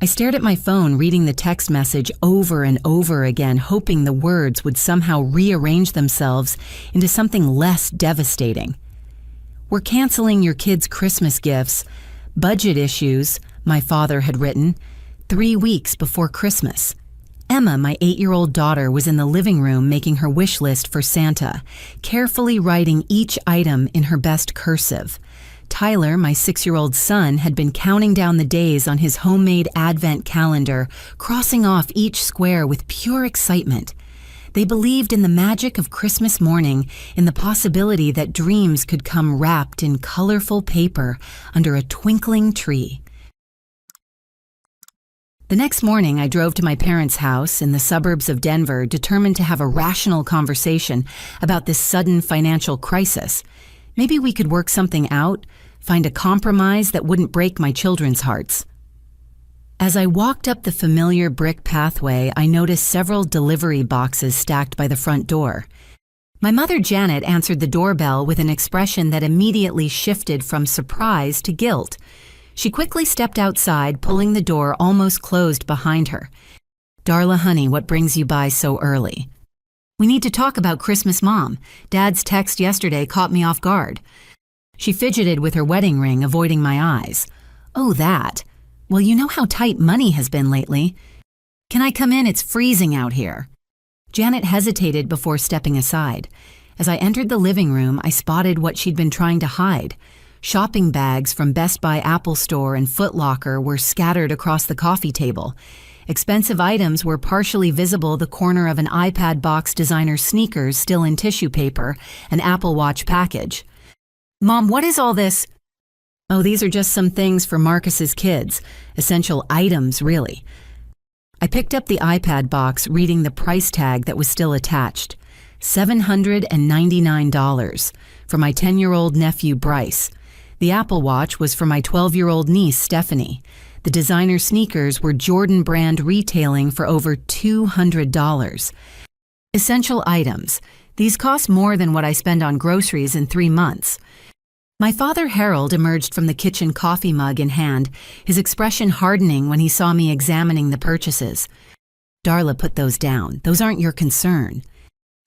I stared at my phone, reading the text message over and over again, hoping the words would somehow rearrange themselves into something less devastating. "We're canceling your kids' Christmas gifts. Budget issues," my father had written, 3 weeks before Christmas. Emma, my 8-year-old daughter, was in the living room making her wish list for Santa, carefully writing each item in her best cursive. Tyler, my 6-year-old son, had been counting down the days on his homemade advent calendar, crossing off each square with pure excitement. They believed in the magic of Christmas morning, in the possibility that dreams could come wrapped in colorful paper under a twinkling tree. The next morning, I drove to my parents' house in the suburbs of Denver, determined to have a rational conversation about this sudden financial crisis. Maybe we could work something out, find a compromise that wouldn't break my children's hearts. As I walked up the familiar brick pathway, I noticed several delivery boxes stacked by the front door. My mother, Janet, answered the doorbell with an expression that immediately shifted from surprise to guilt. She quickly stepped outside, pulling the door almost closed behind her. "Darla, honey, what brings you by so early?" "We need to talk about Christmas, Mom. Dad's text yesterday caught me off guard." She fidgeted with her wedding ring, avoiding my eyes. "Oh, that. Well, you know how tight money has been lately. Can I come in? It's freezing out here." Janet hesitated before stepping aside. As I entered the living room, I spotted what she'd been trying to hide. Shopping bags from Best Buy, Apple Store, and Foot Locker were scattered across the coffee table. Expensive items were partially visible the corner of an iPad box, designer sneakers still in tissue paper, an Apple Watch package. "Mom, what is all this?" "Oh, these are just some things for Marcus's kids. Essential items, really." I picked up the iPad box, reading the price tag that was still attached. $799 for my 10-year-old nephew, Bryce. The Apple Watch was for my 12-year-old niece, Stephanie. The designer sneakers were Jordan brand, retailing for over $200. Essential items. These cost more than what I spend on groceries in 3 months. My father, Harold, emerged from the kitchen, coffee mug in hand, his expression hardening when he saw me examining the purchases. "Darla, put those down. Those aren't your concern."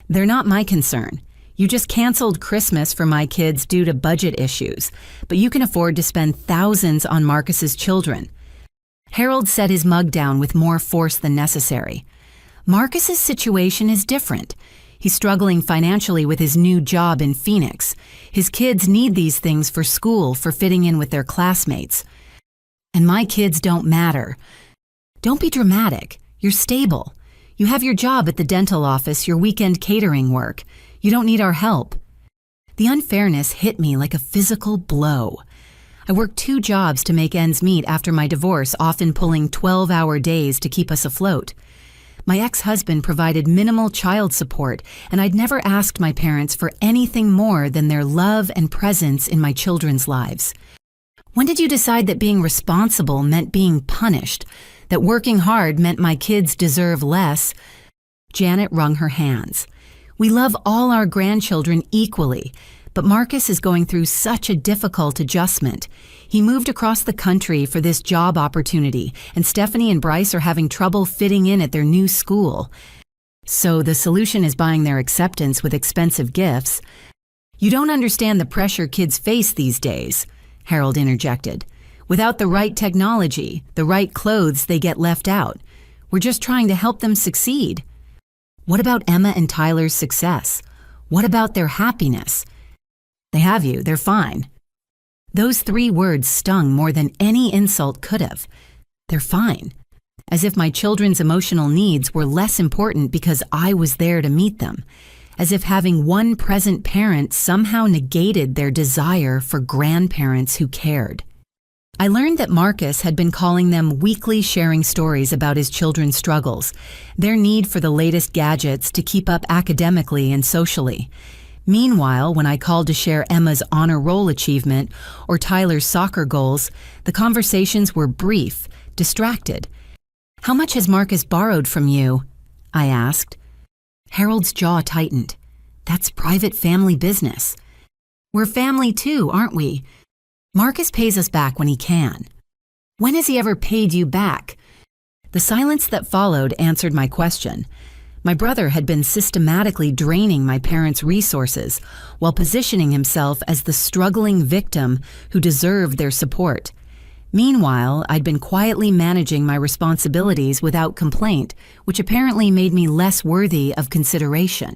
"They're not my concern. You just canceled Christmas for my kids due to budget issues, but you can afford to spend thousands on Marcus's children." Harold set his mug down with more force than necessary. "Marcus's situation is different. He's struggling financially with his new job in Phoenix. His kids need these things for school, for fitting in with their classmates. And my kids don't matter." "Don't be dramatic. You're stable. You have your job at the dental office, your weekend catering work. You don't need our help." The unfairness hit me like a physical blow. I worked 2 jobs to make ends meet after my divorce, often pulling 12-hour days to keep us afloat. My ex-husband provided minimal child support, and I'd never asked my parents for anything more than their love and presence in my children's lives. When did you decide that being responsible meant being punished, that working hard meant my kids deserve less? Janet wrung her hands. "We love all our grandchildren equally, but Marcus is going through such a difficult adjustment. He moved across the country for this job opportunity, and Stephanie and Bryce are having trouble fitting in at their new school. So the solution is buying their acceptance with expensive gifts." "You don't understand the pressure kids face these days," Harold interjected. "Without the right technology, the right clothes, they get left out. We're just trying to help them succeed." "What about Emma and Tyler's success? What about their happiness?" "They have you. They're fine." Those 3 words stung more than any insult could have. They're fine. As if my children's emotional needs were less important because I was there to meet them. As if having one present parent somehow negated their desire for grandparents who cared. I learned that Marcus had been calling them weekly, sharing stories about his children's struggles, their need for the latest gadgets to keep up academically and socially. Meanwhile, when I called to share Emma's honor roll achievement or Tyler's soccer goals, the conversations were brief, distracted. "How much has Marcus borrowed from you?" I asked. Harold's jaw tightened. "That's private family business." "We're family too, aren't we? Marcus pays us back when he can." "When has he ever paid you back?" The silence that followed answered my question. My brother had been systematically draining my parents' resources while positioning himself as the struggling victim who deserved their support. Meanwhile, I'd been quietly managing my responsibilities without complaint, which apparently made me less worthy of consideration.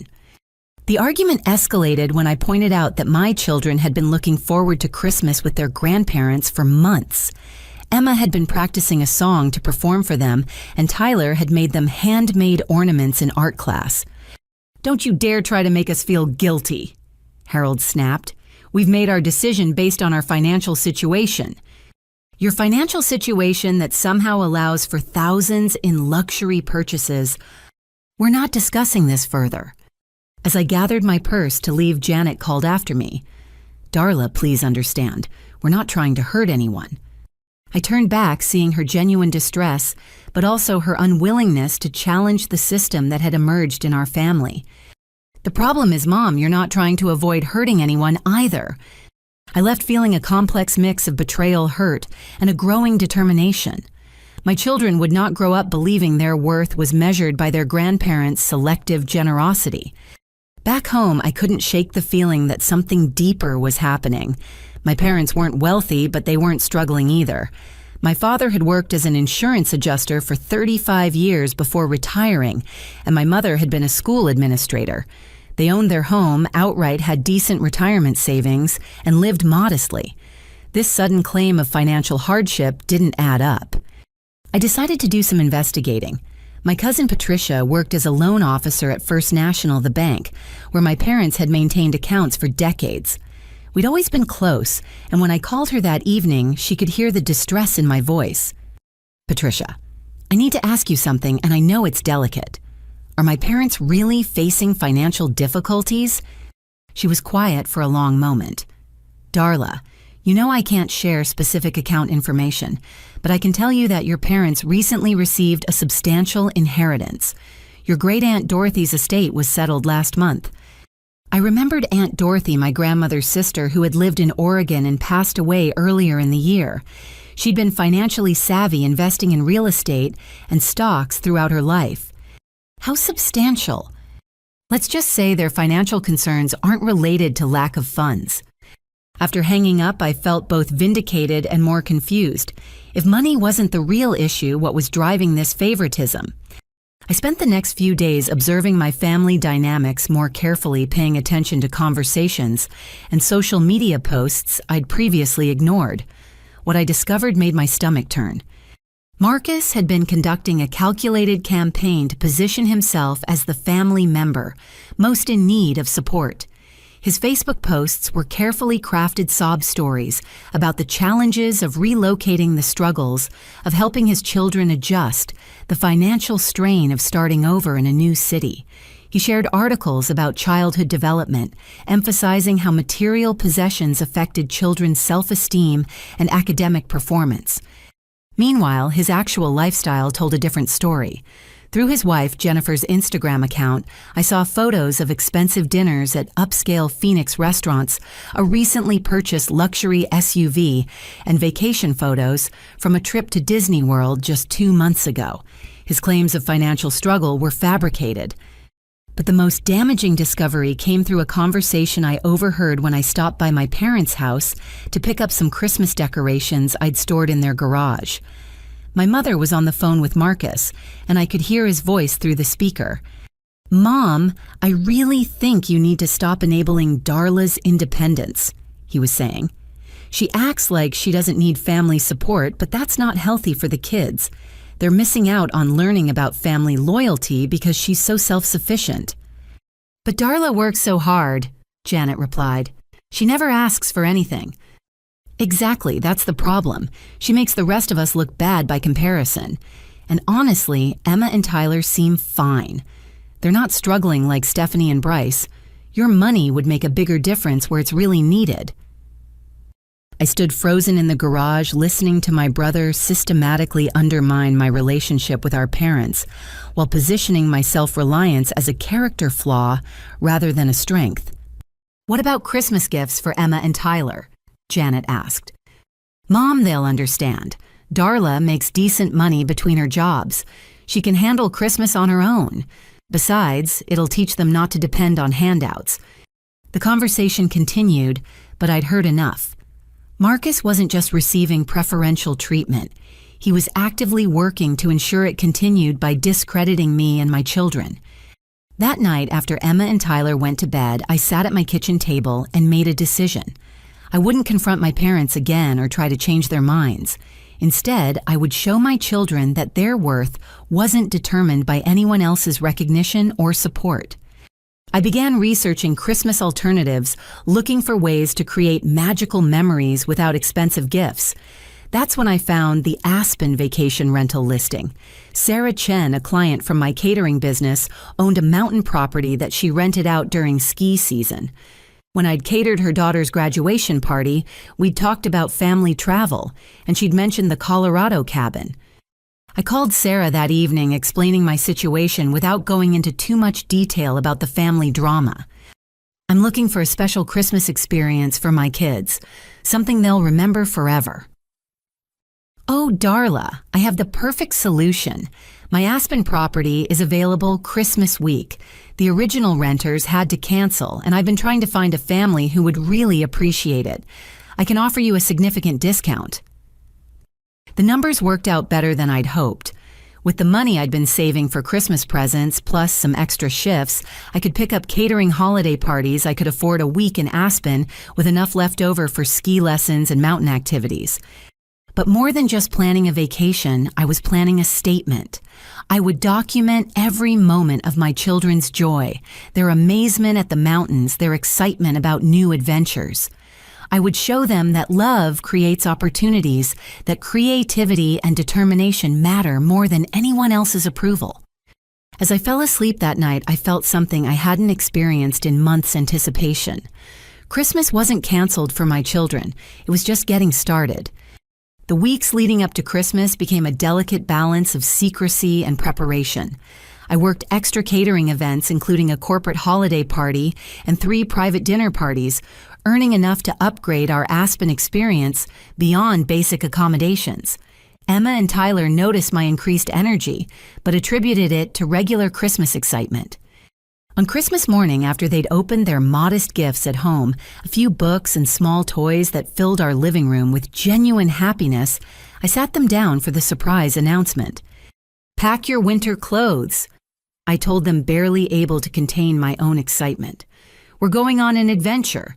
The argument escalated when I pointed out that my children had been looking forward to Christmas with their grandparents for months. Emma had been practicing a song to perform for them, and Tyler had made them handmade ornaments in art class. "Don't you dare try to make us feel guilty," Harold snapped. "We've made our decision based on our financial situation." "Your financial situation that somehow allows for thousands in luxury purchases. We're not discussing this further." As I gathered my purse to leave, Janet called after me. "Darla, please understand. We're not trying to hurt anyone." I turned back, seeing her genuine distress, but also her unwillingness to challenge the system that had emerged in our family. "The problem is, Mom, you're not trying to avoid hurting anyone either." I left feeling a complex mix of betrayal, hurt, and a growing determination. My children would not grow up believing their worth was measured by their grandparents' selective generosity. Back home, I couldn't shake the feeling that something deeper was happening. My parents weren't wealthy, but they weren't struggling either. My father had worked as an insurance adjuster for 35 years before retiring, and my mother had been a school administrator. They owned their home, outright had decent retirement savings, and lived modestly. This sudden claim of financial hardship didn't add up. I decided to do some investigating. My cousin Patricia worked as a loan officer at First National, the bank, where my parents had maintained accounts for decades. We'd always been close, and when I called her that evening, she could hear the distress in my voice. "Patricia, I need to ask you something, and I know it's delicate. Are my parents really facing financial difficulties?" She was quiet for a long moment. "Darla, you know I can't share specific account information, but I can tell you that your parents recently received a substantial inheritance. Your great-aunt Dorothy's estate was settled last month." I remembered Aunt Dorothy, my grandmother's sister, who had lived in Oregon and passed away earlier in the year. She'd been financially savvy, investing in real estate and stocks throughout her life. How substantial? Let's just say their financial concerns aren't related to lack of funds. After hanging up, I felt both vindicated and more confused. If money wasn't the real issue, what was driving this favoritism? I spent the next few days observing my family dynamics more carefully, paying attention to conversations and social media posts I'd previously ignored. What I discovered made my stomach turn. Marcus had been conducting a calculated campaign to position himself as the family member most in need of support. His Facebook posts were carefully crafted sob stories about the challenges of relocating, the struggles of helping his children adjust, the financial strain of starting over in a new city. He shared articles about childhood development, emphasizing how material possessions affected children's self-esteem and academic performance. Meanwhile, his actual lifestyle told a different story. Through his wife, Jennifer's Instagram account, I saw photos of expensive dinners at upscale Phoenix restaurants, a recently purchased luxury SUV, and vacation photos from a trip to Disney World just 2 months ago. His claims of financial struggle were fabricated. But the most damaging discovery came through a conversation I overheard when I stopped by my parents' house to pick up some Christmas decorations I'd stored in their garage. My mother was on the phone with Marcus, and I could hear his voice through the speaker. "Mom, I really think you need to stop enabling Darla's independence," he was saying. "She acts like she doesn't need family support, but that's not healthy for the kids. They're missing out on learning about family loyalty because she's so self-sufficient." "But Darla works so hard," Janet replied. "She never asks for anything." "Exactly, that's the problem. She makes the rest of us look bad by comparison. And honestly, Emma and Tyler seem fine. They're not struggling like Stephanie and Bryce. Your money would make a bigger difference where it's really needed." I stood frozen in the garage, listening to my brother systematically undermine my relationship with our parents, while positioning my self-reliance as a character flaw rather than a strength. "What about Christmas gifts for Emma and Tyler?" Janet asked. "Mom, they'll understand. Darla makes decent money between her jobs. She can handle Christmas on her own. Besides, it'll teach them not to depend on handouts. The conversation continued, but I'd heard enough. Marcus wasn't just receiving preferential treatment. He was actively working to ensure it continued by discrediting me and my children. That night, after Emma and Tyler went to bed, I sat at my kitchen table and made a decision. I wouldn't confront my parents again or try to change their minds. Instead, I would show my children that their worth wasn't determined by anyone else's recognition or support. I began researching Christmas alternatives, looking for ways to create magical memories without expensive gifts. That's when I found the Aspen vacation rental listing. Sarah Chen, a client from my catering business, owned a mountain property that she rented out during ski season. When I'd catered her daughter's graduation party, we'd talked about family travel, and she'd mentioned the Colorado cabin. I called Sarah that evening explaining my situation without going into too much detail about the family drama. I'm looking for a special Christmas experience for my kids, something they'll remember forever. Oh, Darla, I have the perfect solution. My Aspen property is available Christmas week. The original renters had to cancel, and I've been trying to find a family who would really appreciate it. I can offer you a significant discount. The numbers worked out better than I'd hoped. With the money I'd been saving for Christmas presents, plus some extra shifts, I could pick up catering holiday parties I could afford a week in Aspen with enough left over for ski lessons and mountain activities. But more than just planning a vacation, I was planning a statement. I would document every moment of my children's joy, their amazement at the mountains, their excitement about new adventures. I would show them that love creates opportunities, that creativity and determination matter more than anyone else's approval. As I fell asleep that night, I felt something I hadn't experienced in months' anticipation. Christmas wasn't canceled for my children. It was just getting started. The weeks leading up to Christmas became a delicate balance of secrecy and preparation. I worked extra catering events, including a corporate holiday party and 3 private dinner parties, earning enough to upgrade our Aspen experience beyond basic accommodations. Emma and Tyler noticed my increased energy, but attributed it to regular Christmas excitement. On Christmas morning, after they'd opened their modest gifts at home, a few books and small toys that filled our living room with genuine happiness, I sat them down for the surprise announcement. "Pack your winter clothes," I told them, barely able to contain my own excitement. "We're going on an adventure."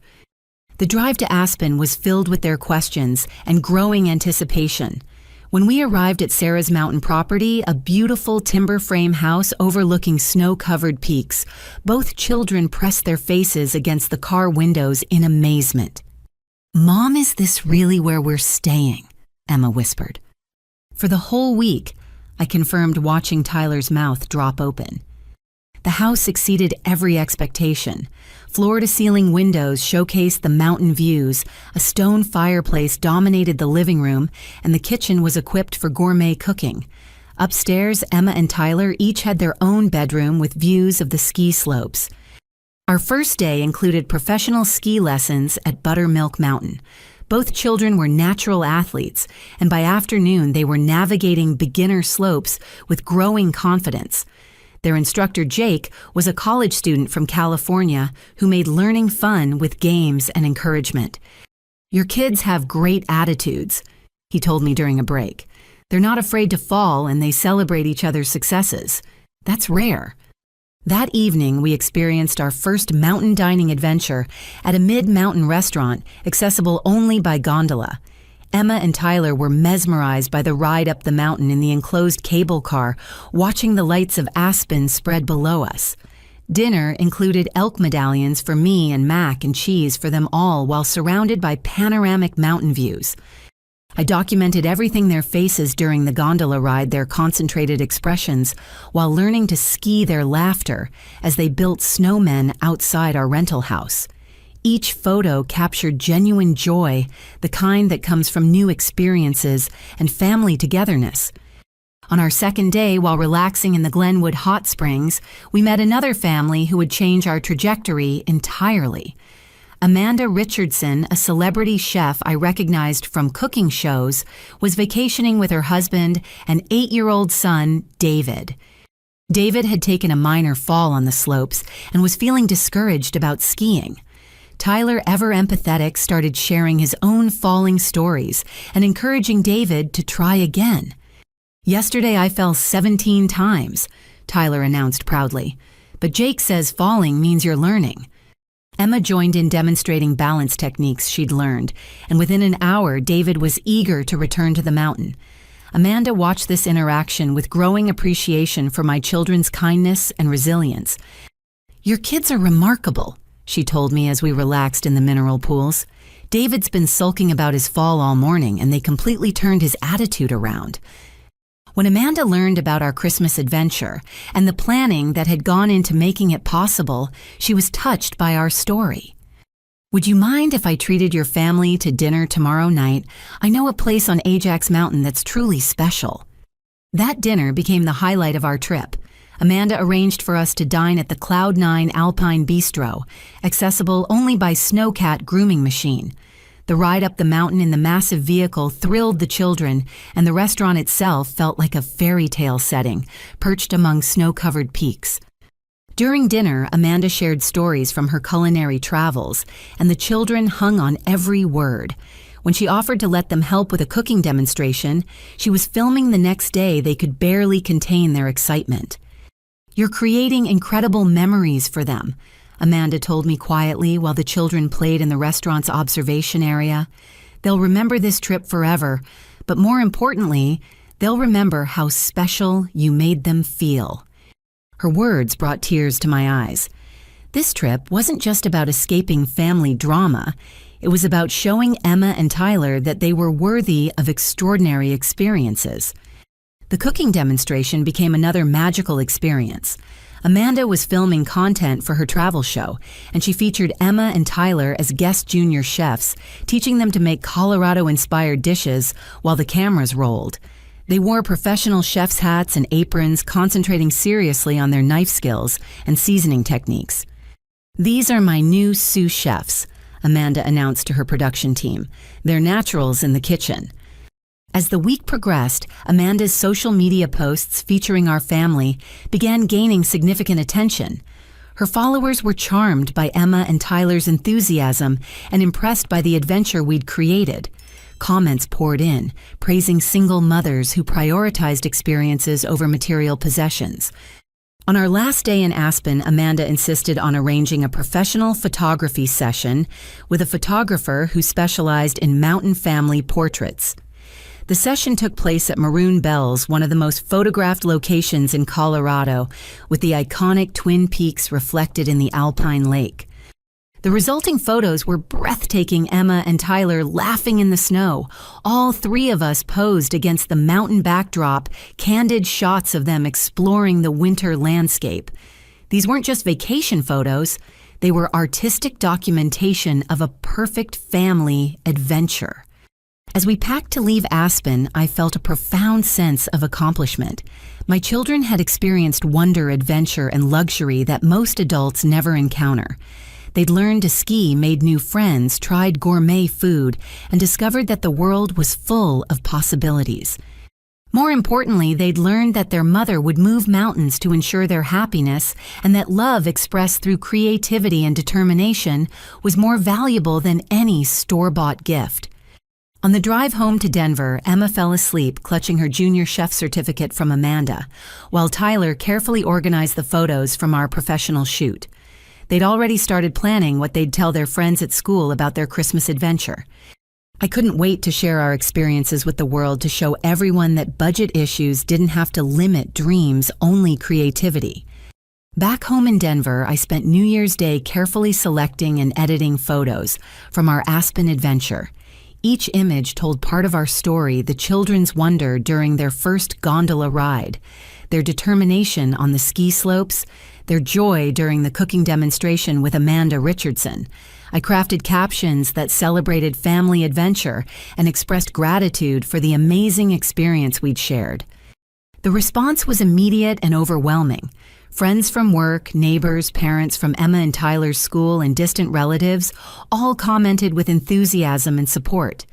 The drive to Aspen was filled with their questions and growing anticipation. When we arrived at Sarah's mountain property, a beautiful timber frame house overlooking snow-covered peaks, both children pressed their faces against the car windows in amazement. "Mom, is this really where we're staying?" Emma whispered. For the whole week, I confirmed, watching Tyler's mouth drop open. The house exceeded every expectation. Floor-to-ceiling windows showcased the mountain views, a stone fireplace dominated the living room, and the kitchen was equipped for gourmet cooking. Upstairs, Emma and Tyler each had their own bedroom with views of the ski slopes. Our first day included professional ski lessons at Buttermilk Mountain. Both children were natural athletes, and by afternoon they were navigating beginner slopes with growing confidence. Their instructor, Jake, was a college student from California who made learning fun with games and encouragement. "Your kids have great attitudes," he told me during a break. "They're not afraid to fall, and they celebrate each other's successes. That's rare." That evening, we experienced our first mountain dining adventure at a mid-mountain restaurant accessible only by gondola. Emma and Tyler were mesmerized by the ride up the mountain in the enclosed cable car, watching the lights of Aspen spread below us. Dinner included elk medallions for me and mac and cheese for them all while surrounded by panoramic mountain views. I documented everything their faces during the gondola ride, their concentrated expressions, while learning to ski their laughter as they built snowmen outside our rental house. Each photo captured genuine joy, the kind that comes from new experiences and family togetherness. On our second day, while relaxing in the Glenwood Hot Springs, we met another family who would change our trajectory entirely. Amanda Richardson, a celebrity chef I recognized from cooking shows, was vacationing with her husband and 8-year-old son, David. David had taken a minor fall on the slopes and was feeling discouraged about skiing. Tyler, ever empathetic, started sharing his own falling stories and encouraging David to try again. "Yesterday I fell 17 times, Tyler announced proudly. "But Jake says falling means you're learning." Emma joined in demonstrating balance techniques she'd learned, and within an hour, David was eager to return to the mountain. Amanda watched this interaction with growing appreciation for my children's kindness and resilience. "Your kids are remarkable," she told me as we relaxed in the mineral pools. "David's been sulking about his fall all morning, and they completely turned his attitude around." When Amanda learned about our Christmas adventure and the planning that had gone into making it possible, she was touched by our story. "Would you mind if I treated your family to dinner tomorrow night? I know a place on Ajax Mountain that's truly special." That dinner became the highlight of our trip. Amanda arranged for us to dine at the Cloud9 Alpine Bistro, accessible only by Snowcat grooming machine. The ride up the mountain in the massive vehicle thrilled the children, and the restaurant itself felt like a fairy tale setting, perched among snow-covered peaks. During dinner, Amanda shared stories from her culinary travels, and the children hung on every word. When she offered to let them help with a cooking demonstration, she was filming the next day. They could barely contain their excitement. "You're creating incredible memories for them," Amanda told me quietly while the children played in the restaurant's observation area. "They'll remember this trip forever, but more importantly, they'll remember how special you made them feel." Her words brought tears to my eyes. This trip wasn't just about escaping family drama. It was about showing Emma and Tyler that they were worthy of extraordinary experiences. The cooking demonstration became another magical experience. Amanda was filming content for her travel show, and she featured Emma and Tyler as guest junior chefs, teaching them to make Colorado-inspired dishes while the cameras rolled. They wore professional chef's hats and aprons, concentrating seriously on their knife skills and seasoning techniques. "These are my new sous chefs," Amanda announced to her production team. "They're naturals in the kitchen." As the week progressed, Amanda's social media posts featuring our family began gaining significant attention. Her followers were charmed by Emma and Tyler's enthusiasm and impressed by the adventure we'd created. Comments poured in, praising single mothers who prioritized experiences over material possessions. On our last day in Aspen, Amanda insisted on arranging a professional photography session with a photographer who specialized in mountain family portraits. The session took place at Maroon Bells, one of the most photographed locations in Colorado, with the iconic Twin Peaks reflected in the Alpine Lake. The resulting photos were breathtaking. Emma and Tyler laughing in the snow. All three of us posed against the mountain backdrop, candid shots of them exploring the winter landscape. These weren't just vacation photos, they were artistic documentation of a perfect family adventure. As we packed to leave Aspen, I felt a profound sense of accomplishment. My children had experienced wonder, adventure, and luxury that most adults never encounter. They'd learned to ski, made new friends, tried gourmet food, and discovered that the world was full of possibilities. More importantly, they'd learned that their mother would move mountains to ensure their happiness, and that love expressed through creativity and determination was more valuable than any store-bought gift. On the drive home to Denver, Emma fell asleep, clutching her junior chef certificate from Amanda, while Tyler carefully organized the photos from our professional shoot. They'd already started planning what they'd tell their friends at school about their Christmas adventure. I couldn't wait to share our experiences with the world, to show everyone that budget issues didn't have to limit dreams, only creativity. Back home in Denver, I spent New Year's Day carefully selecting and editing photos from our Aspen adventure. Each image told part of our story: the children's wonder during their first gondola ride, their determination on the ski slopes, their joy during the cooking demonstration with Amanda Richardson. I crafted captions that celebrated family adventure and expressed gratitude for the amazing experience we'd shared. The response was immediate and overwhelming. Friends from work, neighbors, parents from Emma and Tyler's school, and distant relatives all commented with enthusiasm and support.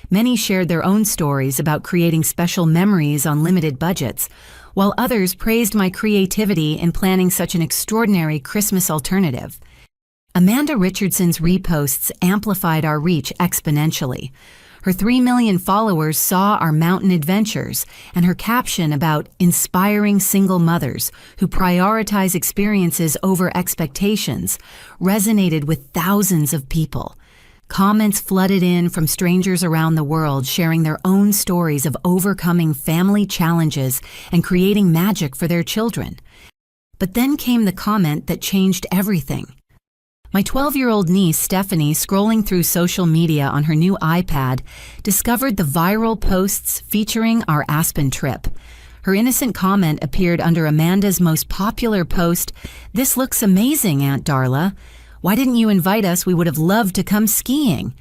Many shared their own stories about creating special memories on limited budgets, while others praised my creativity in planning such an extraordinary Christmas alternative. Amanda Richardson's reposts amplified our reach exponentially. Her 3 million followers saw our mountain adventures, and her caption about inspiring single mothers who prioritize experiences over expectations resonated with thousands of people. Comments flooded in from strangers around the world sharing their own stories of overcoming family challenges and creating magic for their children. But then came the comment that changed everything. My 12-year-old niece, Stephanie, scrolling through social media on her new iPad, discovered the viral posts featuring our Aspen trip. Her innocent comment appeared under Amanda's most popular post, "This looks amazing, Aunt Darla. Why didn't you invite us? We would have loved to come skiing."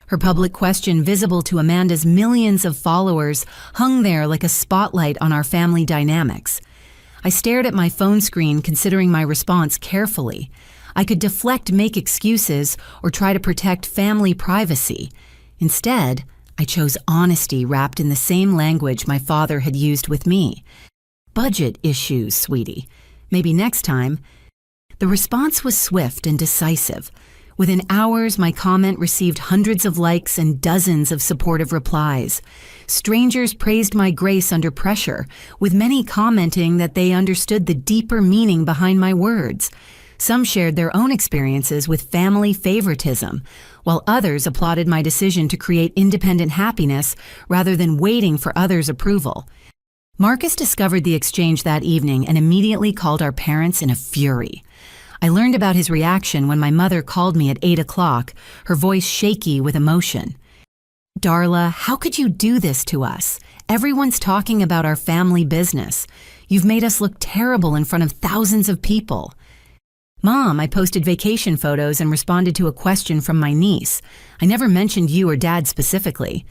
Her public question, visible to Amanda's millions of followers, hung there like a spotlight on our family dynamics. I stared at my phone screen, considering my response carefully. I could deflect, make excuses, or try to protect family privacy. Instead, I chose honesty wrapped in the same language my father had used with me. "Budget issues, sweetie. Maybe next time." The response was swift and decisive. Within hours, my comment received hundreds of likes and dozens of supportive replies. Strangers praised my grace under pressure, with many commenting that they understood the deeper meaning behind my words. Some shared their own experiences with family favoritism, while others applauded my decision to create independent happiness rather than waiting for others' approval. Marcus discovered the exchange that evening and immediately called our parents in a fury. I learned about his reaction when my mother called me at 8 o'clock, her voice shaky with emotion. "Darla, how could you do this to us? Everyone's talking about our family business. You've made us look terrible in front of thousands of people." "Mom, I posted vacation photos and responded to a question from my niece. I never mentioned you or Dad specifically."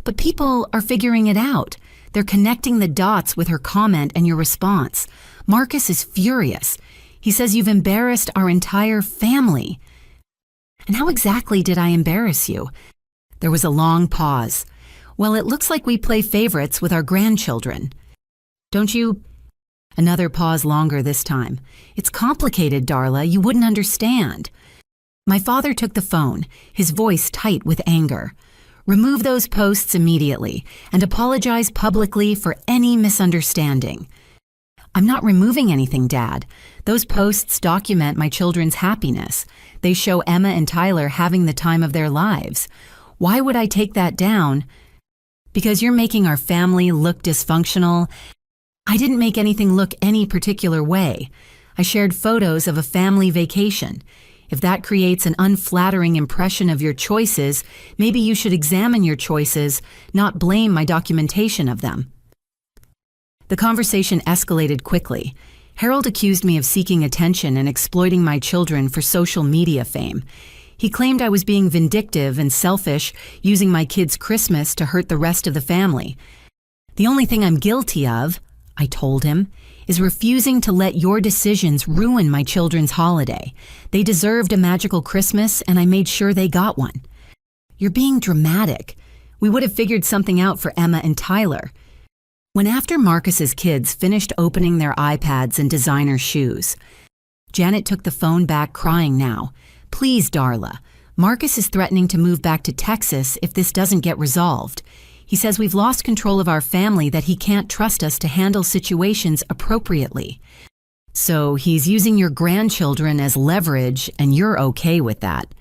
"But people are figuring it out. They're connecting the dots with her comment and your response. Marcus is furious. He says you've embarrassed our entire family." "And how exactly did I embarrass you?" There was a long pause. "Well, it looks like we play favorites with our grandchildren." "Don't you—" Another pause, longer this time. "It's complicated, Darla. You wouldn't understand." My father took the phone, his voice tight with anger. "Remove those posts immediately and apologize publicly for any misunderstanding." "I'm not removing anything, Dad. Those posts document my children's happiness. They show Emma and Tyler having the time of their lives. Why would I take that down?" "Because you're making our family look dysfunctional." "I didn't make anything look any particular way. I shared photos of a family vacation. If that creates an unflattering impression of your choices, maybe you should examine your choices, not blame my documentation of them." The conversation escalated quickly. Harold accused me of seeking attention and exploiting my children for social media fame. He claimed I was being vindictive and selfish, using my kids' Christmas to hurt the rest of the family. "The only thing I'm guilty of," I told him, "is refusing to let your decisions ruin my children's holiday. They deserved a magical Christmas, and I made sure they got one." "You're being dramatic. We would have figured something out for Emma and Tyler." When after Marcus's kids finished opening their iPads and designer shoes, Janet took the phone back, crying now. "Please, Darla, Marcus is threatening to move back to Texas if this doesn't get resolved. He says we've lost control of our family, that he can't trust us to handle situations appropriately. So he's using your grandchildren as leverage, and you're okay with that.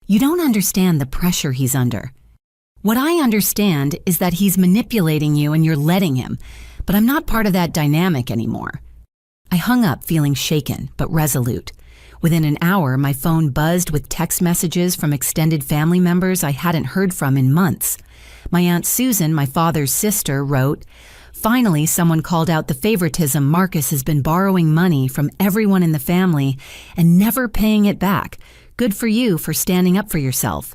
You don't understand the pressure he's under. What I understand is that he's manipulating you and you're letting him, but I'm not part of that dynamic anymore." I hung up, feeling shaken but resolute. Within an hour, my phone buzzed with text messages from extended family members I hadn't heard from in months. My Aunt Susan, my father's sister, wrote, "Finally, someone called out the favoritism. Marcus has been borrowing money from everyone in the family and never paying it back. Good for you for standing up for yourself."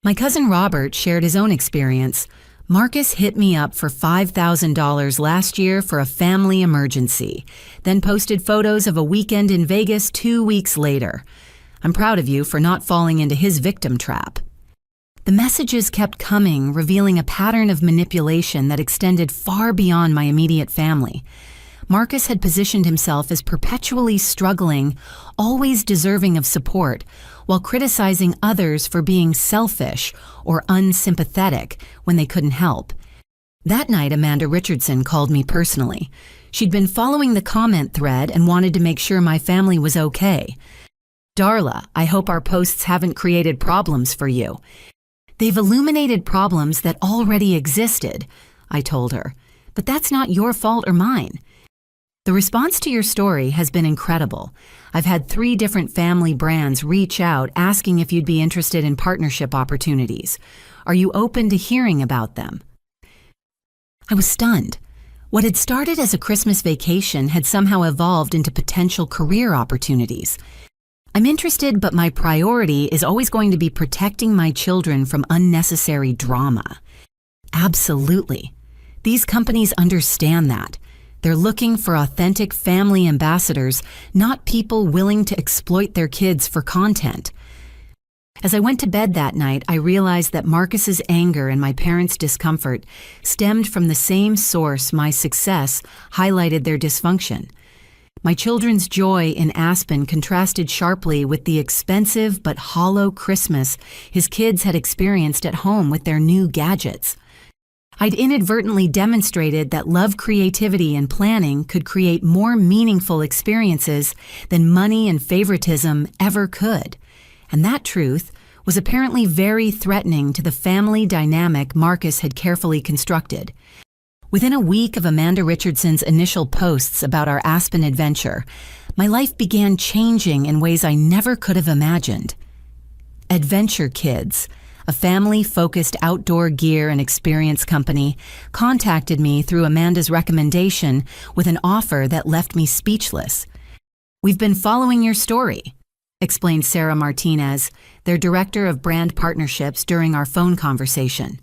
My cousin Robert shared his own experience. Marcus hit me up for $5,000 last year for a family emergency, then posted photos of a weekend in Vegas 2 weeks later. I'm proud of you for not falling into his victim trap. The messages kept coming, revealing a pattern of manipulation that extended far beyond my immediate family. Marcus had positioned himself as perpetually struggling, always deserving of support, while criticizing others for being selfish or unsympathetic when they couldn't help. That night, Amanda Richardson called me personally. She'd been following the comment thread and wanted to make sure my family was okay. "Darla, I hope our posts haven't created problems for you." "They've illuminated problems that already existed," I told her. "But that's not your fault or mine." The response to your story has been incredible. I've had 3 different family brands reach out asking if you'd be interested in partnership opportunities. Are you open to hearing about them? I was stunned. What had started as a Christmas vacation had somehow evolved into potential career opportunities. I'm interested, but my priority is always going to be protecting my children from unnecessary drama. Absolutely. These companies understand that. They're looking for authentic family ambassadors, not people willing to exploit their kids for content. As I went to bed that night, I realized that Marcus's anger and my parents' discomfort stemmed from the same source my success highlighted their dysfunction. My children's joy in Aspen contrasted sharply with the expensive but hollow Christmas his kids had experienced at home with their new gadgets. I'd inadvertently demonstrated that love, creativity, and planning could create more meaningful experiences than money and favoritism ever could. And that truth was apparently very threatening to the family dynamic Marcus had carefully constructed. Within a week of Amanda Richardson's initial posts about our Aspen adventure, my life began changing in ways I never could have imagined. Adventure Kids, a family-focused outdoor gear and experience company, contacted me through Amanda's recommendation with an offer that left me speechless. "We've been following your story," explained Sarah Martinez, their director of brand partnerships, during our phone conversation.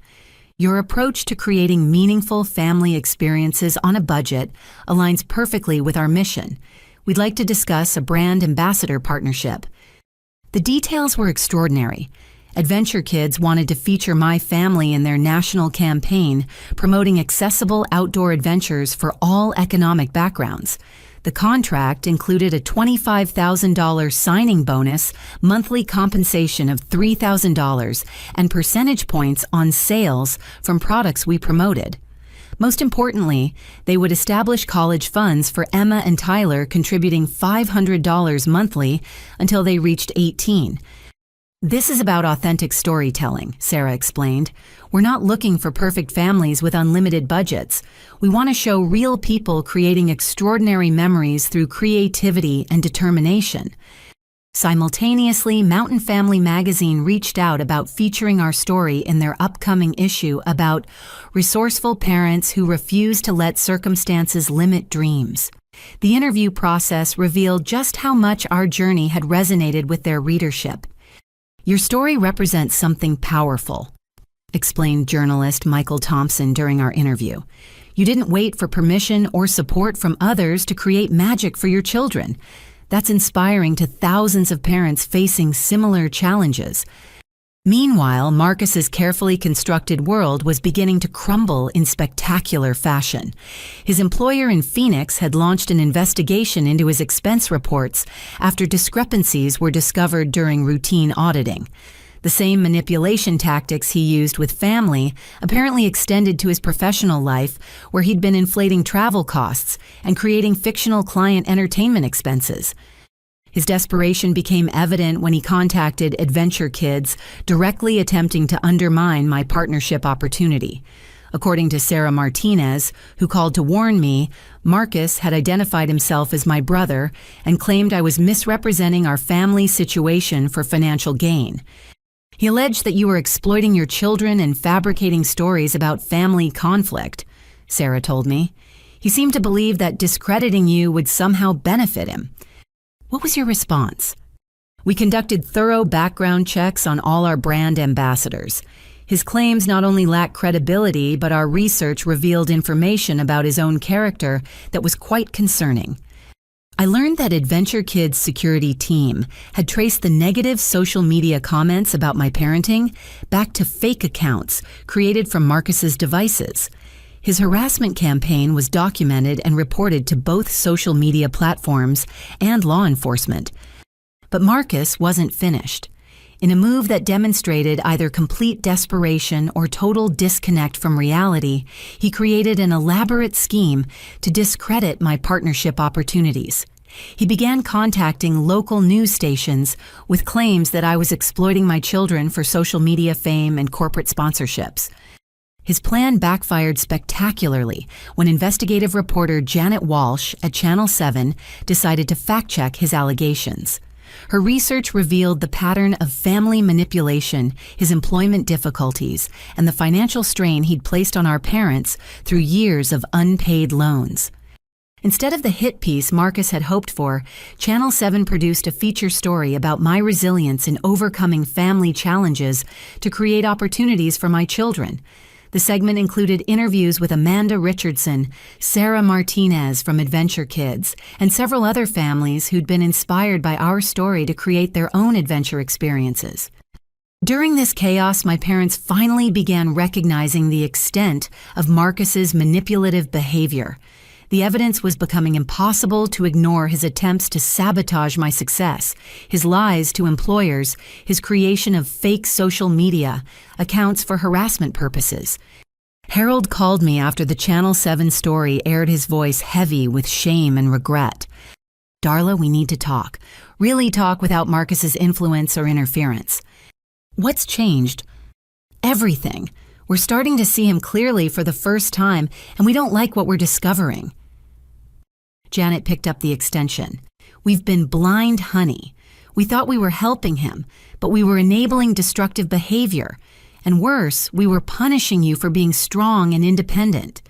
"Your approach to creating meaningful family experiences on a budget aligns perfectly with our mission. We'd like to discuss a brand ambassador partnership." The details were extraordinary. Adventure Kids wanted to feature my family in their national campaign promoting accessible outdoor adventures for all economic backgrounds. The contract included a $25,000 signing bonus, monthly compensation of $3,000, and percentage points on sales from products we promoted. Most importantly, they would establish college funds for Emma and Tyler, contributing $500 monthly until they reached 18. "This is about authentic storytelling," Sarah explained. "We're not looking for perfect families with unlimited budgets. We want to show real people creating extraordinary memories through creativity and determination." Simultaneously, Mountain Family magazine reached out about featuring our story in their upcoming issue about resourceful parents who refuse to let circumstances limit dreams. The interview process revealed just how much our journey had resonated with their readership. "Your story represents something powerful," explained journalist Michael Thompson during our interview. "You didn't wait for permission or support from others to create magic for your children. That's inspiring to thousands of parents facing similar challenges." Meanwhile, Marcus's carefully constructed world was beginning to crumble in spectacular fashion. His employer in Phoenix had launched an investigation into his expense reports after discrepancies were discovered during routine auditing. The same manipulation tactics he used with family apparently extended to his professional life, where he'd been inflating travel costs and creating fictional client entertainment expenses. His desperation became evident when he contacted Adventure Kids, directly attempting to undermine my partnership opportunity. According to Sarah Martinez, who called to warn me, Marcus had identified himself as my brother and claimed I was misrepresenting our family situation for financial gain. He alleged that you were exploiting your children and fabricating stories about family conflict, Sarah told me. He seemed to believe that discrediting you would somehow benefit him. What was your response? We conducted thorough background checks on all our brand ambassadors. His claims not only lack credibility, but our research revealed information about his own character that was quite concerning. I learned that Adventure Kids' security team had traced the negative social media comments about my parenting back to fake accounts created from Marcus's devices. His harassment campaign was documented and reported to both social media platforms and law enforcement. But Marcus wasn't finished. In a move that demonstrated either complete desperation or total disconnect from reality, he created an elaborate scheme to discredit my partnership opportunities. He began contacting local news stations with claims that I was exploiting my children for social media fame and corporate sponsorships. His plan backfired spectacularly when investigative reporter Janet Walsh at Channel 7 decided to fact-check his allegations. Her research revealed the pattern of family manipulation, his employment difficulties, and the financial strain he'd placed on our parents through years of unpaid loans. Instead of the hit piece Marcus had hoped for, Channel 7 produced a feature story about my resilience in overcoming family challenges to create opportunities for my children. The segment included interviews with Amanda Richardson, Sarah Martinez from Adventure Kids, and several other families who'd been inspired by our story to create their own adventure experiences. During this chaos, my parents finally began recognizing the extent of Marcus's manipulative behavior. The evidence was becoming impossible to ignore: his attempts to sabotage my success, his lies to employers, his creation of fake social media accounts for harassment purposes. Harold called me after the Channel 7 story aired, his voice heavy with shame and regret. "Darla, we need to talk. Really talk without Marcus's influence or interference." "What's changed?" "Everything. We're starting to see him clearly for the first time, and we don't like what we're discovering." Janet picked up the extension. "We've been blind, honey. We thought we were helping him, but we were enabling destructive behavior. And worse, we were punishing you for being strong and independent."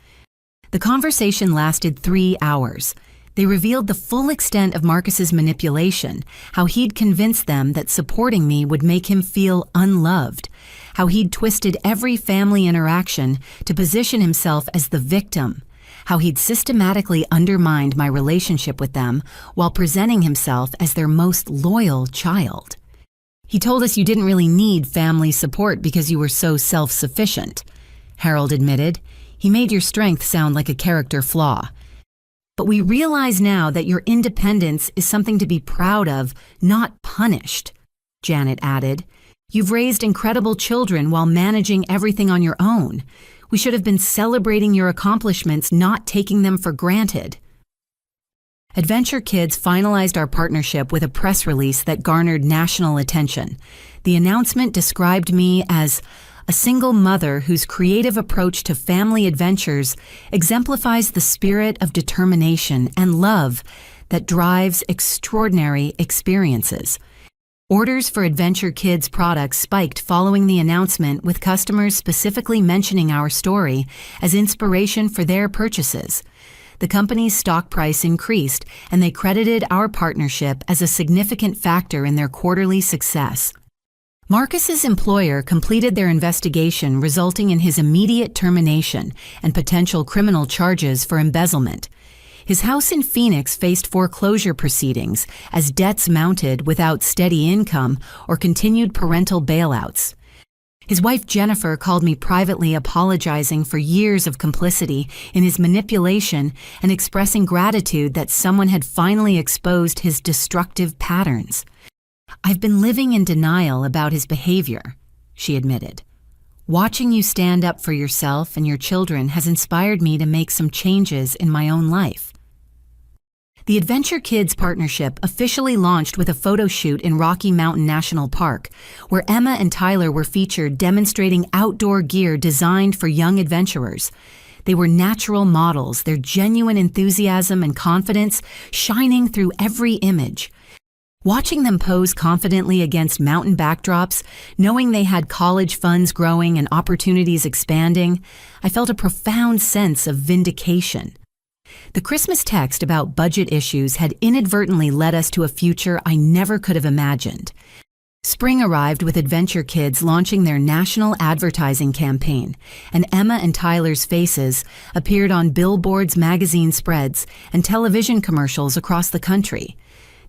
The conversation lasted 3 hours. They revealed the full extent of Marcus's manipulation, how he'd convinced them that supporting me would make him feel unloved, how he'd twisted every family interaction to position himself as the victim, how he'd systematically undermined my relationship with them while presenting himself as their most loyal child. "He told us you didn't really need family support because you were so self-sufficient," Harold admitted. "He made your strength sound like a character flaw. But we realize now that your independence is something to be proud of, not punished," Janet added. "You've raised incredible children while managing everything on your own. We should have been celebrating your accomplishments, not taking them for granted." Adventure Kids finalized our partnership with a press release that garnered national attention. The announcement described me as a single mother whose creative approach to family adventures exemplifies the spirit of determination and love that drives extraordinary experiences. Orders for Adventure Kids products spiked following the announcement, with customers specifically mentioning our story as inspiration for their purchases. The company's stock price increased, and they credited our partnership as a significant factor in their quarterly success. Marcus's employer completed their investigation, resulting in his immediate termination and potential criminal charges for embezzlement. His house in Phoenix faced foreclosure proceedings as debts mounted without steady income or continued parental bailouts. His wife Jennifer called me privately, apologizing for years of complicity in his manipulation and expressing gratitude that someone had finally exposed his destructive patterns. "I've been living in denial about his behavior," she admitted. "Watching you stand up for yourself and your children has inspired me to make some changes in my own life." The Adventure Kids partnership officially launched with a photo shoot in Rocky Mountain National Park, where Emma and Tyler were featured demonstrating outdoor gear designed for young adventurers. They were natural models, their genuine enthusiasm and confidence shining through every image. Watching them pose confidently against mountain backdrops, knowing they had college funds growing and opportunities expanding, I felt a profound sense of vindication. The Christmas text about budget issues had inadvertently led us to a future I never could have imagined. Spring arrived with Adventure Kids launching their national advertising campaign, and Emma and Tyler's faces appeared on billboards, magazine spreads, and television commercials across the country.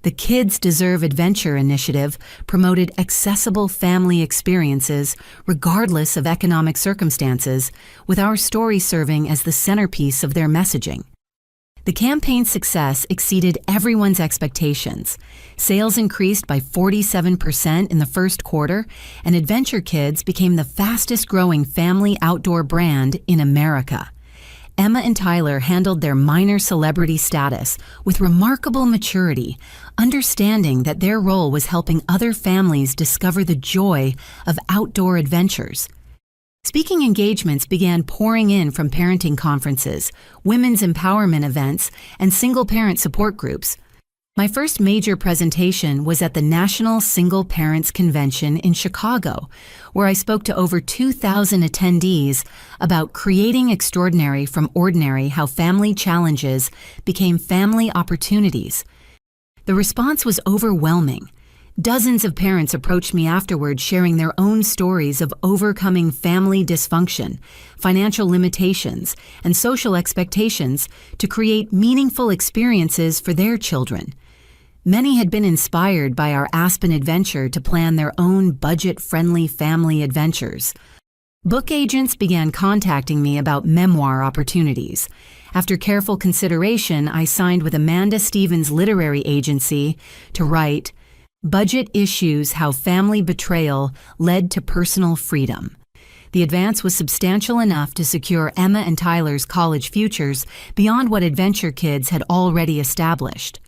The Kids Deserve Adventure initiative promoted accessible family experiences regardless of economic circumstances, with our story serving as the centerpiece of their messaging. The campaign's success exceeded everyone's expectations. Sales increased by 47% in the first quarter, and Adventure Kids became the fastest-growing family outdoor brand in America. Emma and Tyler handled their minor celebrity status with remarkable maturity, understanding that their role was helping other families discover the joy of outdoor adventures. Speaking engagements began pouring in from parenting conferences, women's empowerment events, and single-parent support groups. My first major presentation was at the National Single Parents Convention in Chicago, where I spoke to over 2,000 attendees about creating extraordinary from ordinary, how family challenges became family opportunities. The response was overwhelming. Dozens of parents approached me afterward sharing their own stories of overcoming family dysfunction, financial limitations, and social expectations to create meaningful experiences for their children. Many had been inspired by our Aspen adventure to plan their own budget-friendly family adventures. Book agents began contacting me about memoir opportunities. After careful consideration, I signed with Amanda Stevens Literary Agency to write Budget Issues: How Family Betrayal Led to Personal Freedom. The advance was substantial enough to secure Emma and Tyler's college futures beyond what Adventure Kids had already established.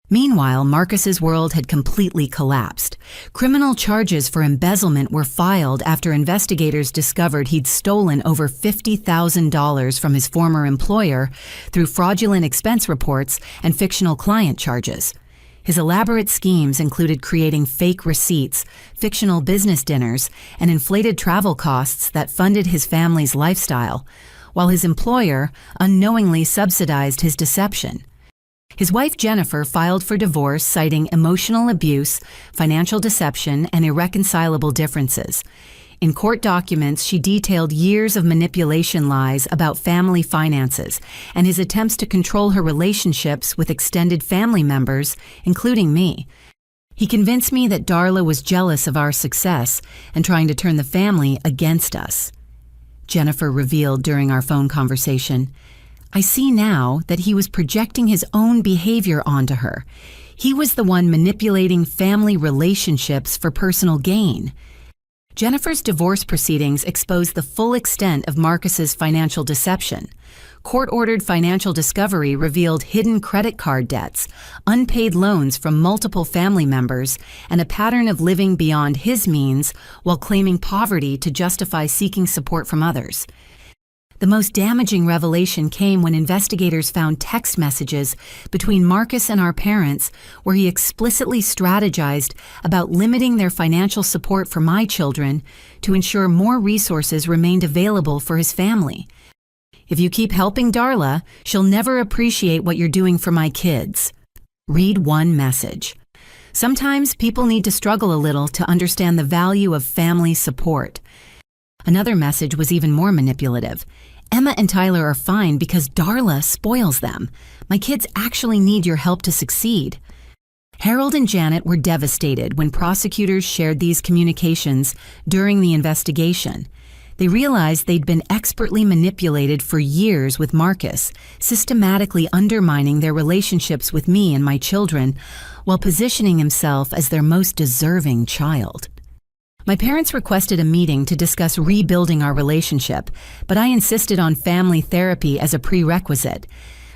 Meanwhile, Marcus's world had completely collapsed. Criminal charges for embezzlement were filed after investigators discovered he'd stolen over $50,000 from his former employer through fraudulent expense reports and fictional client charges. His elaborate schemes included creating fake receipts, fictional business dinners, and inflated travel costs that funded his family's lifestyle, while his employer unknowingly subsidized his deception. His wife Jennifer filed for divorce citing emotional abuse, financial deception, and irreconcilable differences. In court documents, she detailed years of manipulation lies about family finances and his attempts to control her relationships with extended family members, including me. He convinced me that Darla was jealous of our success and trying to turn the family against us. Jennifer revealed during our phone conversation, I see now that he was projecting his own behavior onto her. He was the one manipulating family relationships for personal gain. Jennifer's divorce proceedings exposed the full extent of Marcus's financial deception. Court-ordered financial discovery revealed hidden credit card debts, unpaid loans from multiple family members, and a pattern of living beyond his means while claiming poverty to justify seeking support from others. The most damaging revelation came when investigators found text messages between Marcus and our parents where he explicitly strategized about limiting their financial support for my children to ensure more resources remained available for his family. If you keep helping Darla, she'll never appreciate what you're doing for my kids. Read one message. Sometimes people need to struggle a little to understand the value of family support. Another message was even more manipulative. Emma and Tyler are fine because Darla spoils them. My kids actually need your help to succeed. Harold and Janet were devastated when prosecutors shared these communications during the investigation. They realized they'd been expertly manipulated for years with Marcus, systematically undermining their relationships with me and my children while positioning himself as their most deserving child. My parents requested a meeting to discuss rebuilding our relationship, but I insisted on family therapy as a prerequisite.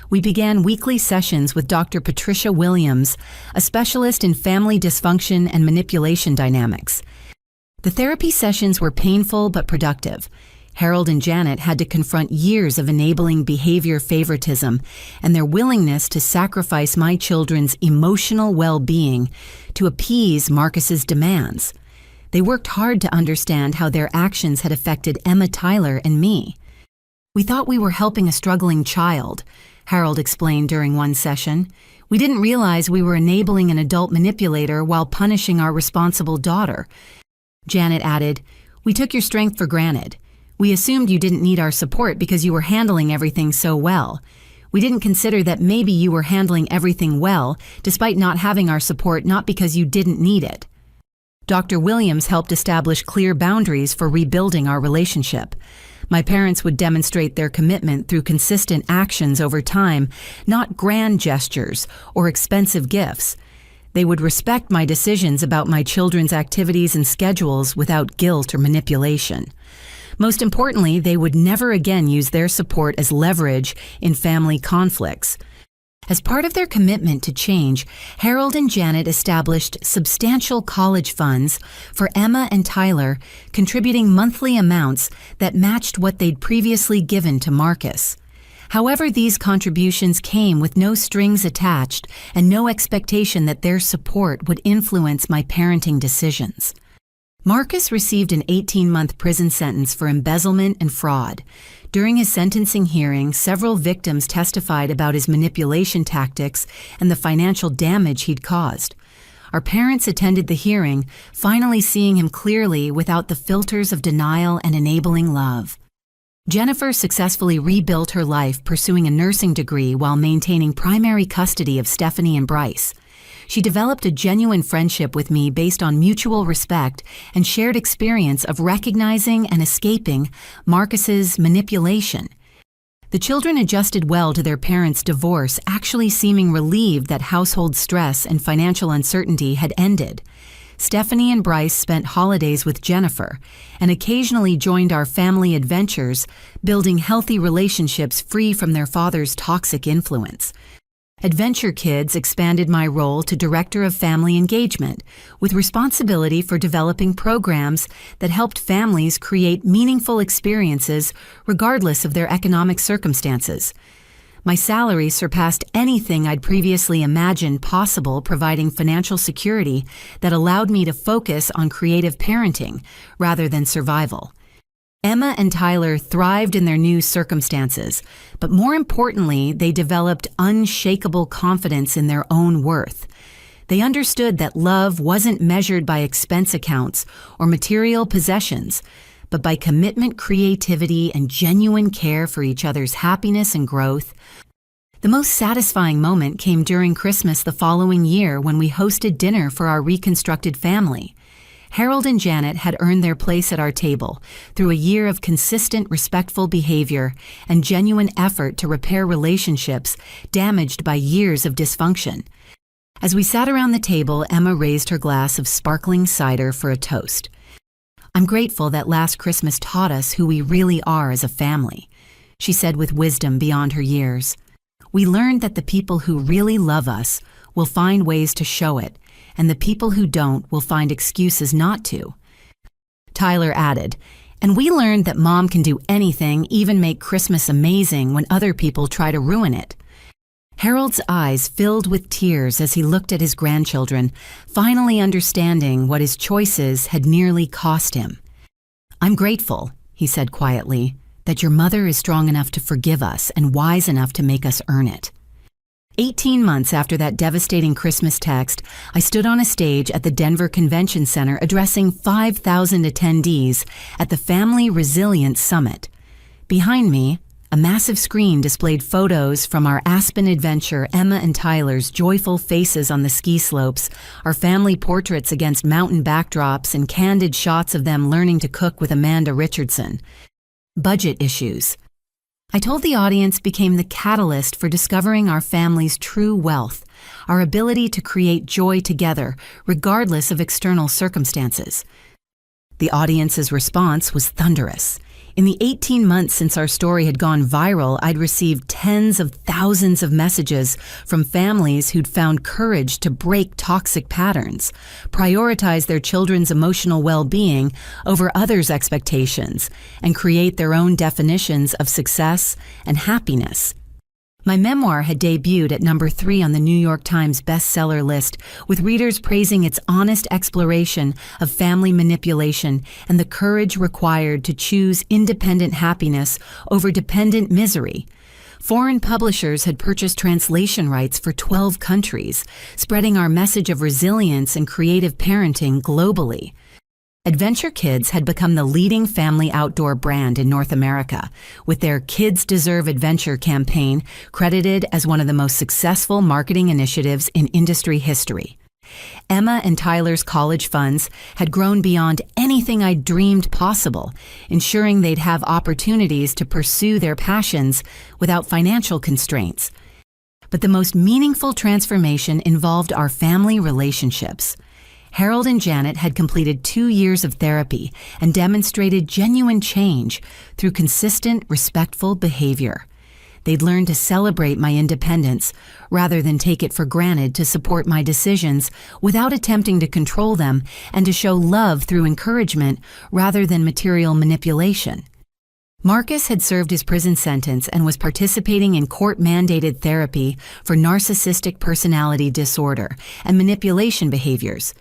We began weekly sessions with Dr. Patricia Williams, a specialist in family dysfunction and manipulation dynamics. The therapy sessions were painful but productive. Harold and Janet had to confront years of enabling behavior favoritism and their willingness to sacrifice my children's emotional well-being to appease Marcus's demands. They worked hard to understand how their actions had affected Emma, Tyler, and me. We thought we were helping a struggling child. Harold explained during one session. We didn't realize we were enabling an adult manipulator while punishing our responsible daughter. Janet added, "We took your strength for granted. We assumed you didn't need our support because you were handling everything so well. We didn't consider that maybe you were handling everything well, despite not having our support, not because you didn't need it." Dr. Williams helped establish clear boundaries for rebuilding our relationship. My parents would demonstrate their commitment through consistent actions over time, not grand gestures or expensive gifts. They would respect my decisions about my children's activities and schedules without guilt or manipulation. Most importantly, they would never again use their support as leverage in family conflicts. As part of their commitment to change, Harold and Janet established substantial college funds for Emma and Tyler, contributing monthly amounts that matched what they'd previously given to Marcus. However, these contributions came with no strings attached and no expectation that their support would influence my parenting decisions. Marcus received an 18-month prison sentence for embezzlement and fraud. During his sentencing hearing, several victims testified about his manipulation tactics and the financial damage he'd caused. Our parents attended the hearing, finally seeing him clearly without the filters of denial and enabling love. Jennifer successfully rebuilt her life pursuing a nursing degree while maintaining primary custody of Stephanie and Bryce. She developed a genuine friendship with me based on mutual respect and shared experience of recognizing and escaping Marcus's manipulation. The children adjusted well to their parents' divorce, actually seeming relieved that household stress and financial uncertainty had ended. Stephanie and Bryce spent holidays with Jennifer and occasionally joined our family adventures, building healthy relationships free from their father's toxic influence. Adventure Kids expanded my role to Director of Family Engagement, with responsibility for developing programs that helped families create meaningful experiences regardless of their economic circumstances. My salary surpassed anything I'd previously imagined possible, providing financial security that allowed me to focus on creative parenting rather than survival. Emma and Tyler thrived in their new circumstances, but more importantly, they developed unshakable confidence in their own worth. They understood that love wasn't measured by expense accounts or material possessions, but by commitment, creativity, and genuine care for each other's happiness and growth. The most satisfying moment came during Christmas the following year when we hosted dinner for our reconstructed family. Harold and Janet had earned their place at our table through a year of consistent, respectful behavior and genuine effort to repair relationships damaged by years of dysfunction. As we sat around the table, Emma raised her glass of sparkling cider for a toast. "I'm grateful that last Christmas taught us who we really are as a family," she said with wisdom beyond her years. "We learned that the people who really love us will find ways to show it, and the people who don't will find excuses not to." Tyler added, "And we learned that Mom can do anything, even make Christmas amazing when other people try to ruin it." Harold's eyes filled with tears as he looked at his grandchildren, finally understanding what his choices had nearly cost him. "I'm grateful," he said quietly, "that your mother is strong enough to forgive us and wise enough to make us earn it." 18 months after that devastating Christmas text, I stood on a stage at the Denver Convention Center addressing 5,000 attendees at the Family Resilience Summit. Behind me, a massive screen displayed photos from our Aspen adventure, Emma and Tyler's joyful faces on the ski slopes, our family portraits against mountain backdrops, and candid shots of them learning to cook with Amanda Richardson. Budget issues. I told the audience became the catalyst for discovering our family's true wealth, our ability to create joy together, regardless of external circumstances. The audience's response was thunderous. In the 18 months since our story had gone viral, I'd received tens of thousands of messages from families who'd found courage to break toxic patterns, prioritize their children's emotional well-being over others' expectations, and create their own definitions of success and happiness. My memoir had debuted at number 3 on the New York Times bestseller list, with readers praising its honest exploration of family manipulation and the courage required to choose independent happiness over dependent misery. Foreign publishers had purchased translation rights for 12 countries, spreading our message of resilience and creative parenting globally. Adventure Kids had become the leading family outdoor brand in North America, with their Kids Deserve Adventure campaign credited as one of the most successful marketing initiatives in industry history. Emma and Tyler's college funds had grown beyond anything I'd dreamed possible, ensuring they'd have opportunities to pursue their passions without financial constraints. But the most meaningful transformation involved our family relationships. Harold and Janet had completed 2 years of therapy and demonstrated genuine change through consistent, respectful behavior. They'd learned to celebrate my independence rather than take it for granted, to support my decisions without attempting to control them, and to show love through encouragement rather than material manipulation. Marcus had served his prison sentence and was participating in court-mandated therapy for narcissistic personality disorder and manipulation behaviors.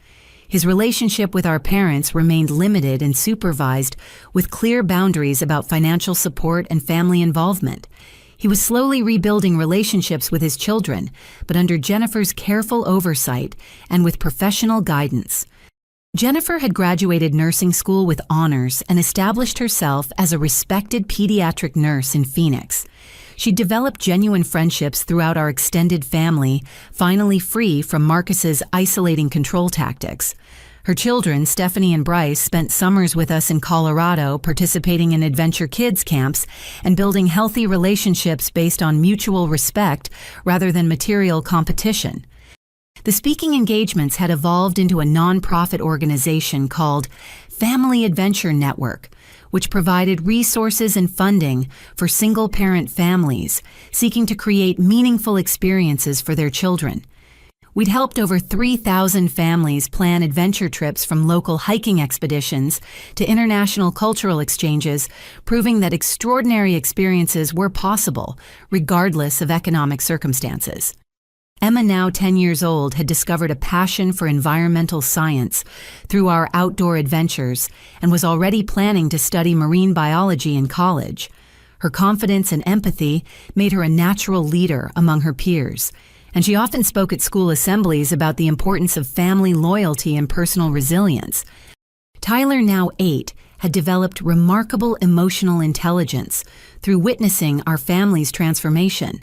His relationship with our parents remained limited and supervised, with clear boundaries about financial support and family involvement. He was slowly rebuilding relationships with his children, but under Jennifer's careful oversight and with professional guidance. Jennifer had graduated nursing school with honors and established herself as a respected pediatric nurse in Phoenix. She developed genuine friendships throughout our extended family, finally free from Marcus's isolating control tactics. Her children, Stephanie and Bryce, spent summers with us in Colorado, participating in Adventure Kids camps and building healthy relationships based on mutual respect rather than material competition. The speaking engagements had evolved into a nonprofit organization called Family Adventure Network, which provided resources and funding for single-parent families seeking to create meaningful experiences for their children. We'd helped over 3,000 families plan adventure trips, from local hiking expeditions to international cultural exchanges, proving that extraordinary experiences were possible, regardless of economic circumstances. Emma, now 10 years old, had discovered a passion for environmental science through our outdoor adventures and was already planning to study marine biology in college. Her confidence and empathy made her a natural leader among her peers, and she often spoke at school assemblies about the importance of family loyalty and personal resilience. Tyler, now 8, had developed remarkable emotional intelligence through witnessing our family's transformation.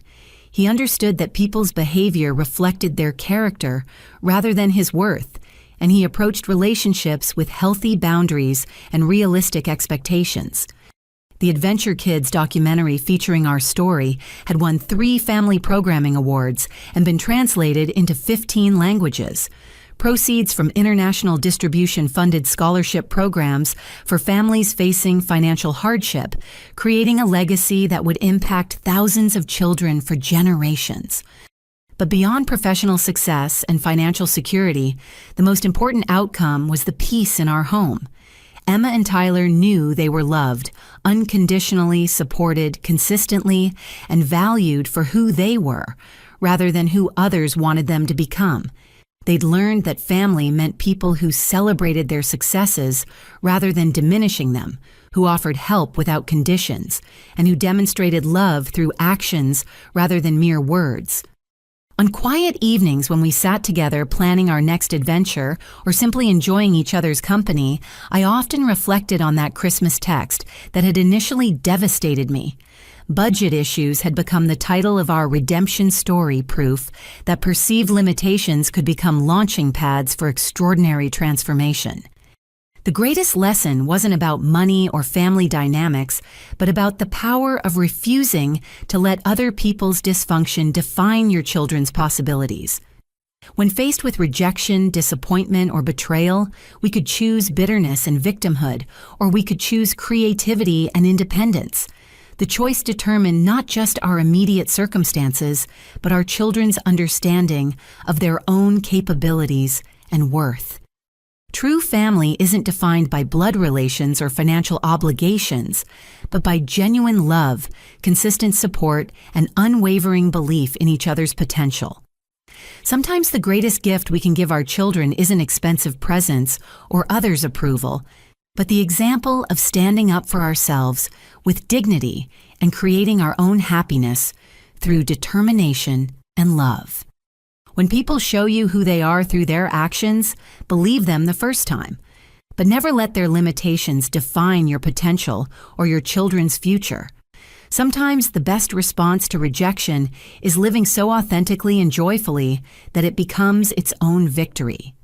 He understood that people's behavior reflected their character rather than his worth, and he approached relationships with healthy boundaries and realistic expectations. The Adventure Kids documentary featuring our story had won 3 Family Programming Awards and been translated into 15 languages. Proceeds from international distribution-funded scholarship programs for families facing financial hardship, creating a legacy that would impact thousands of children for generations. But beyond professional success and financial security, the most important outcome was the peace in our home. Emma and Tyler knew they were loved, unconditionally supported, consistently, and valued for who they were, rather than who others wanted them to become. They'd learned that family meant people who celebrated their successes rather than diminishing them, who offered help without conditions, and who demonstrated love through actions rather than mere words. On quiet evenings when we sat together planning our next adventure or simply enjoying each other's company, I often reflected on that Christmas text that had initially devastated me. Budget issues had become the title of our redemption story, proof that perceived limitations could become launching pads for extraordinary transformation. The greatest lesson wasn't about money or family dynamics, but about the power of refusing to let other people's dysfunction define your children's possibilities. When faced with rejection, disappointment, or betrayal, we could choose bitterness and victimhood, or we could choose creativity and independence. The choice determined not just our immediate circumstances, but our children's understanding of their own capabilities and worth. True family isn't defined by blood relations or financial obligations, but by genuine love, consistent support, and unwavering belief in each other's potential. Sometimes the greatest gift we can give our children isn't expensive presents or others' approval, but the example of standing up for ourselves with dignity and creating our own happiness through determination and love. When people show you who they are through their actions, believe them the first time. But never let their limitations define your potential or your children's future. Sometimes the best response to rejection is living so authentically and joyfully that it becomes its own victory.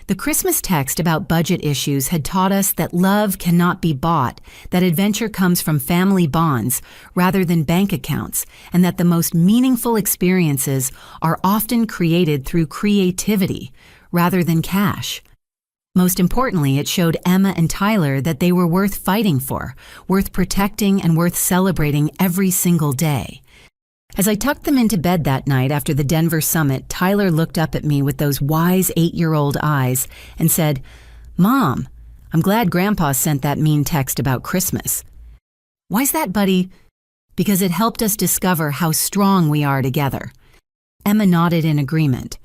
The Christmas text about budget issues had taught us that love cannot be bought, that adventure comes from family bonds rather than bank accounts, and that the most meaningful experiences are often created through creativity rather than cash. Most importantly, it showed Emma and Tyler that they were worth fighting for, worth protecting, and worth celebrating every single day. As I tucked them into bed that night after the Denver summit, Tyler looked up at me with those wise 8-year-old eyes and said, "Mom, I'm glad Grandpa sent that mean text about Christmas." "Why's that, buddy?" "Because it helped us discover how strong we are together." Emma nodded in agreement.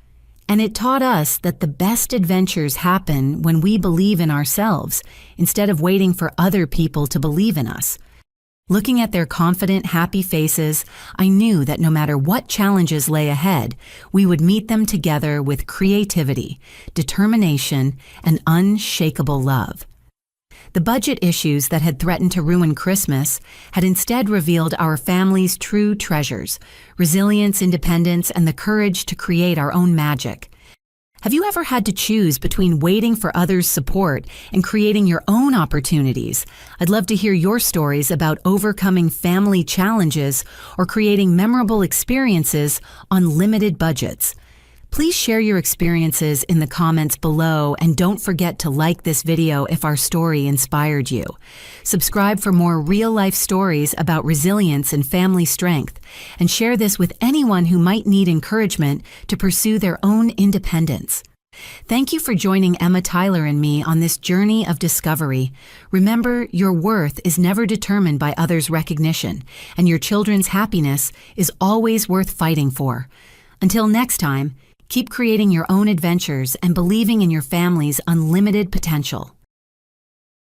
And it taught us that the best adventures happen when we believe in ourselves instead of waiting for other people to believe in us. Looking at their confident, happy faces, I knew that no matter what challenges lay ahead, we would meet them together with creativity, determination, and unshakable love. The budget issues that had threatened to ruin Christmas had instead revealed our family's true treasures: resilience, independence, and the courage to create our own magic. Have you ever had to choose between waiting for others' support and creating your own opportunities? I'd love to hear your stories about overcoming family challenges or creating memorable experiences on limited budgets. Please share your experiences in the comments below, and don't forget to like this video if our story inspired you. Subscribe for more real-life stories about resilience and family strength, and share this with anyone who might need encouragement to pursue their own independence. Thank you for joining Emma, Tyler, and me on this journey of discovery. Remember, your worth is never determined by others' recognition, and your children's happiness is always worth fighting for. Until next time, keep creating your own adventures and believing in your family's unlimited potential.